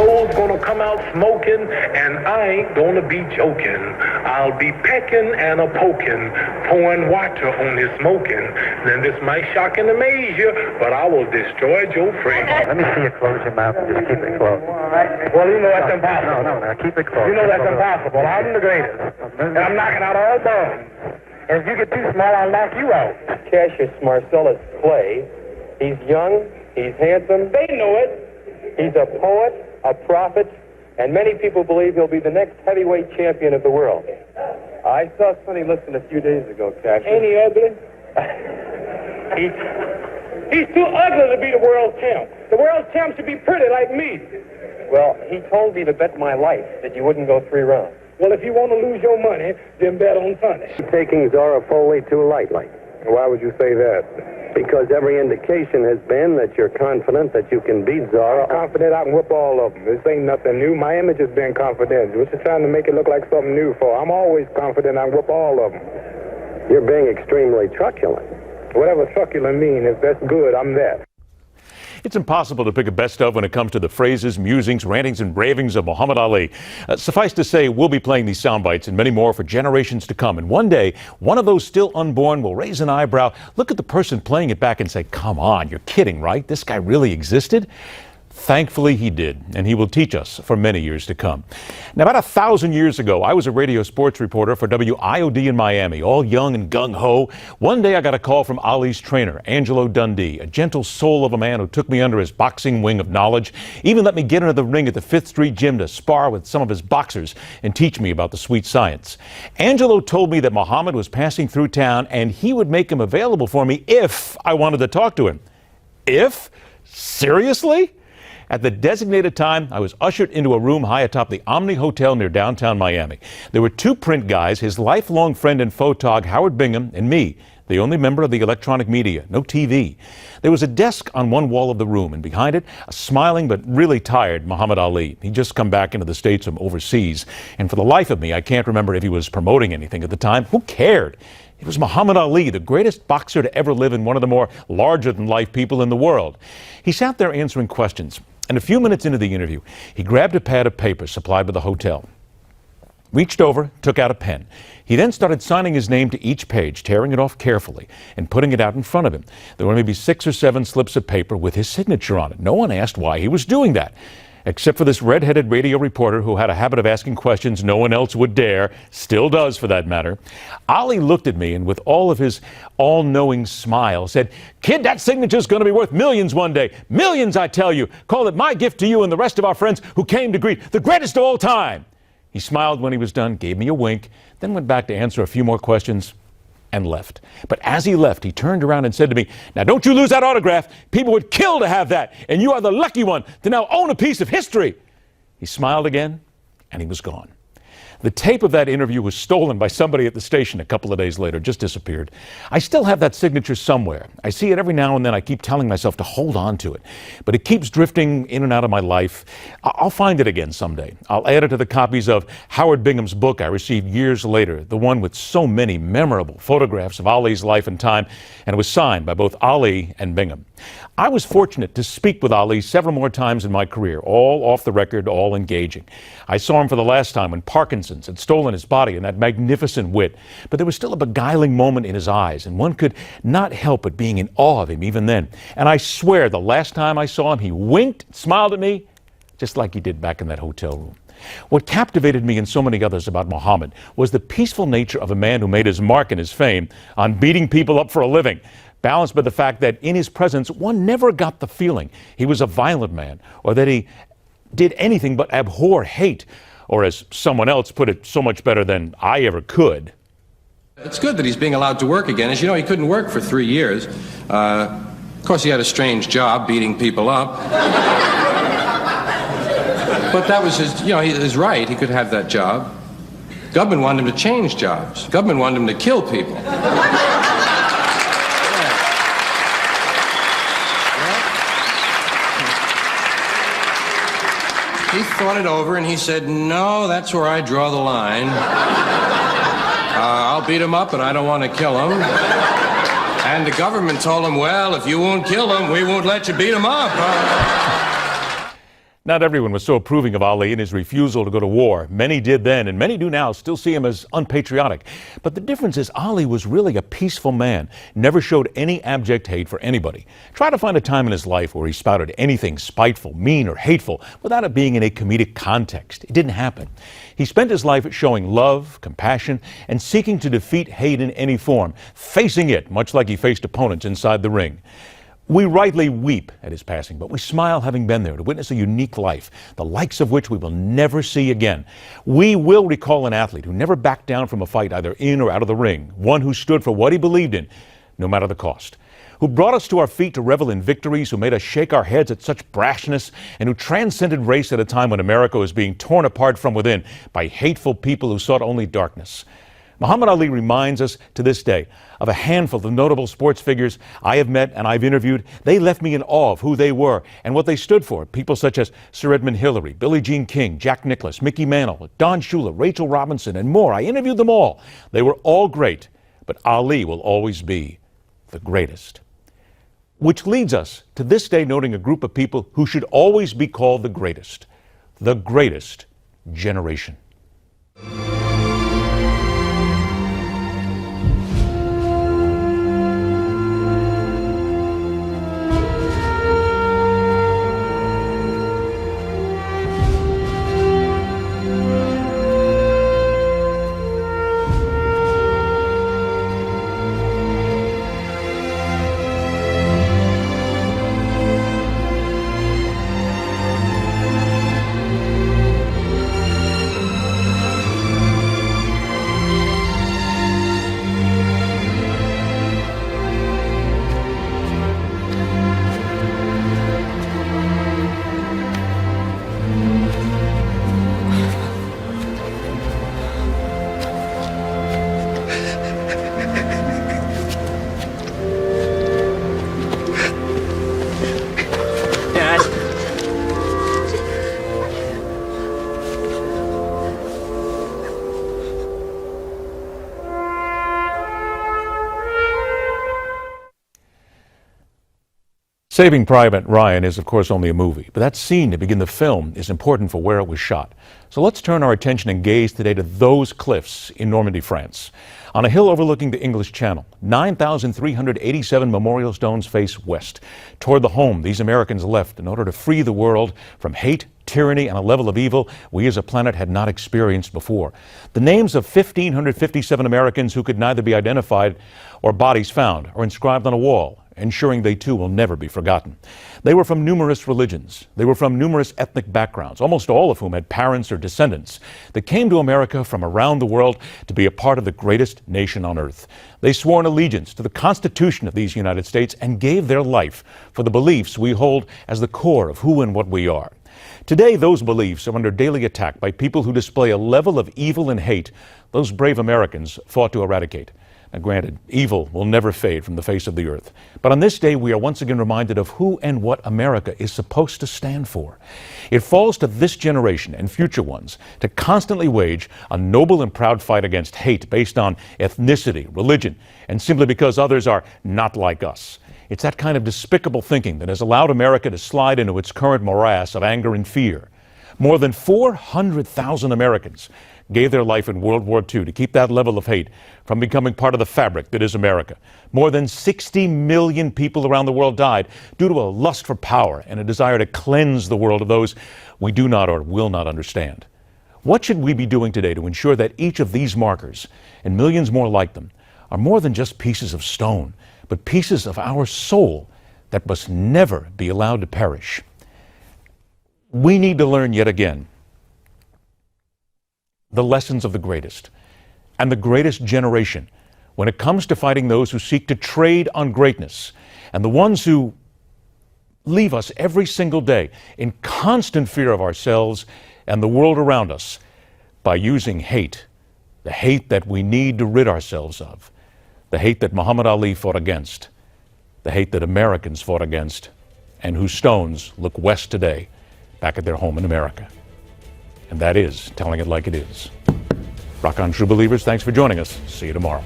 Joe's gonna come out smoking, and I ain't gonna be joking. I'll be pecking and a-poking, pouring water on his smoking. Then this might shock and amaze you, but I will destroy Joe Frank. Let me see you close your mouth and just keep it closed. Well, you know that's impossible. No, keep it closed. You know that's impossible. I'm the greatest, and I'm knocking out all bones. And if you get too small, I'll knock you out. Cassius Marcellus Clay. He's young, he's handsome. They know it. He's a poet, a prophet, and many people believe he'll be the next heavyweight champion of the world. I saw Sonny Liston a few days ago, Cassius. Ain't he ugly? He's too ugly to be the world champ. The world champ should be pretty like me. Well, he told me to bet my life that you wouldn't go 3 rounds. Well, if you want to lose your money, then bet on Sonny. Taking Zora Foley too lightly. Why would you say that? Because every indication has been that you're confident that you can beat Zora. I'm confident I can whip all of them. This ain't nothing new. My image has been confident. We're just trying to make it look like something new for. I'm always confident I can whip all of them. You're being extremely truculent. Whatever truculent means, if that's good, I'm that. It's impossible to pick a best of when it comes to the phrases, musings, rantings, and ravings of Muhammad Ali. Suffice to say, we'll be playing these sound bites and many more for generations to come. And one day, one of those still unborn will raise an eyebrow, look at the person playing it back and say, come on, you're kidding, right? This guy really existed? Thankfully, he did, and he will teach us for many years to come. Now, about 1,000 years ago, I was a radio sports reporter for WIOD in Miami, all young and gung-ho. One day, I got a call from Ali's trainer, Angelo Dundee, a gentle soul of a man who took me under his boxing wing of knowledge, even let me get into the ring at the 5th Street Gym to spar with some of his boxers and teach me about the sweet science. Angelo told me that Muhammad was passing through town, and he would make him available for me if I wanted to talk to him. If? Seriously? At the designated time, I was ushered into a room high atop the Omni Hotel near downtown Miami. There were 2 print guys, his lifelong friend and photog, Howard Bingham, and me, the only member of the electronic media, no TV. There was a desk on one wall of the room, and behind it, a smiling but really tired Muhammad Ali. He'd just come back into the States from overseas, and for the life of me, I can't remember if he was promoting anything at the time. Who cared? It was Muhammad Ali, the greatest boxer to ever live and one of the more larger-than-life people in the world. He sat there answering questions. And a few minutes into the interview, he grabbed a pad of paper supplied by the hotel, reached over, took out a pen. He then started signing his name to each page, tearing it off carefully and putting it out in front of him. There were maybe 6 or 7 slips of paper with his signature on it. No one asked why he was doing that, except for this red-headed radio reporter who had a habit of asking questions no one else would dare, still does for that matter. Ali looked at me and with all of his all-knowing smile said, "Kid, that signature's going to be worth millions one day. Millions, I tell you. Call it my gift to you and the rest of our friends who came to greet the greatest of all time." He smiled when he was done, gave me a wink, then went back to answer a few more questions and left. But as he left, he turned around and said to me, "Now don't you lose that autograph. People would kill to have that, and you are the lucky one to now own a piece of history." He smiled again, and he was gone. The tape of that interview was stolen by somebody at the station a couple of days later, just disappeared. I still have that signature somewhere. I see it every now and then. I keep telling myself to hold on to it, but it keeps drifting in and out of my life. I'll find it again someday. I'll add it to the copies of Howard Bingham's book I received years later, the one with so many memorable photographs of Ali's life and time, and it was signed by both Ali and Bingham. I was fortunate to speak with Ali several more times in my career, all off the record, all engaging. I saw him for the last time when Parkinson's had stolen his body and that magnificent wit, but there was still a beguiling moment in his eyes, and one could not help but being in awe of him even then. And I swear the last time I saw him, he winked, smiled at me, just like he did back in that hotel room. What captivated me and so many others about Muhammad was the peaceful nature of a man who made his mark and his fame on beating people up for a living, balanced by the fact that in his presence, one never got the feeling he was a violent man or that he did anything but abhor hate, or as someone else put it so much better than I ever could. It's good that he's being allowed to work again. As you know, he couldn't work for 3 years. Of course, he had a strange job beating people up. But that was his right. He could have that job. Government wanted him to change jobs. Government wanted him to kill people. He thought it over and he said, "No, that's where I draw the line. I'll beat him up, but I don't want to kill him." And the government told him, "Well, if you won't kill him, we won't let you beat him up." Not everyone was so approving of Ali and his refusal to go to war. Many did then, and many do now, still see him as unpatriotic. But the difference is Ali was really a peaceful man, never showed any abject hate for anybody. Try to find a time in his life where he spouted anything spiteful, mean, or hateful without it being in a comedic context. It didn't happen. He spent his life showing love, compassion, and seeking to defeat hate in any form, facing it, much like he faced opponents inside the ring. We rightly weep at his passing, but we smile having been there to witness a unique life, the likes of which we will never see again. We will recall an athlete who never backed down from a fight either in or out of the ring, one who stood for what he believed in, no matter the cost, who brought us to our feet to revel in victories, who made us shake our heads at such brashness, and who transcended race at a time when America was being torn apart from within by hateful people who sought only darkness. Muhammad Ali reminds us to this day of a handful of notable sports figures I have met and I've interviewed. They left me in awe of who they were and what they stood for. People such as Sir Edmund Hillary, Billie Jean King, Jack Nicklaus, Mickey Mantle, Don Shula, Rachel Robinson, and more. I interviewed them all. They were all great, but Ali will always be the greatest. Which leads us to this day noting a group of people who should always be called the greatest generation. Saving Private Ryan is, of course, only a movie, but that scene to begin the film is important for where it was shot. So let's turn our attention and gaze today to those cliffs in Normandy, France. On a hill overlooking the English Channel, 9,387 memorial stones face west, toward the home these Americans left in order to free the world from hate, tyranny, and a level of evil we as a planet had not experienced before. The names of 1,557 Americans who could neither be identified or bodies found are inscribed on a wall, ensuring they too will never be forgotten. They were from numerous religions. They were from numerous ethnic backgrounds, almost all of whom had parents or descendants that came to America from around the world to be a part of the greatest nation on earth. They swore an allegiance to the Constitution of these United States and gave their life for the beliefs we hold as the core of who and what we are. Today, those beliefs are under daily attack by people who display a level of evil and hate those brave Americans fought to eradicate. Now, granted, evil will never fade from the face of the earth. But on this day, we are once again reminded of who and what America is supposed to stand for. It falls to this generation and future ones to constantly wage a noble and proud fight against hate based on ethnicity, religion, and simply because others are not like us. It's that kind of despicable thinking that has allowed America to slide into its current morass of anger and fear. More than 400,000 Americans gave their life in World War II to keep that level of hate from becoming part of the fabric that is America. More than 60 million people around the world died due to a lust for power and a desire to cleanse the world of those we do not or will not understand. What should we be doing today to ensure that each of these markers, and millions more like them, are more than just pieces of stone, but pieces of our soul that must never be allowed to perish? We need to learn yet again the lessons of the greatest and the greatest generation when it comes to fighting those who seek to trade on greatness and the ones who leave us every single day in constant fear of ourselves and the world around us by using hate, the hate that we need to rid ourselves of, the hate that Muhammad Ali fought against, the hate that Americans fought against, and whose stones look west today back at their home in America. And that is telling it like it is. Rock on, true believers. Thanks for joining us. See you tomorrow.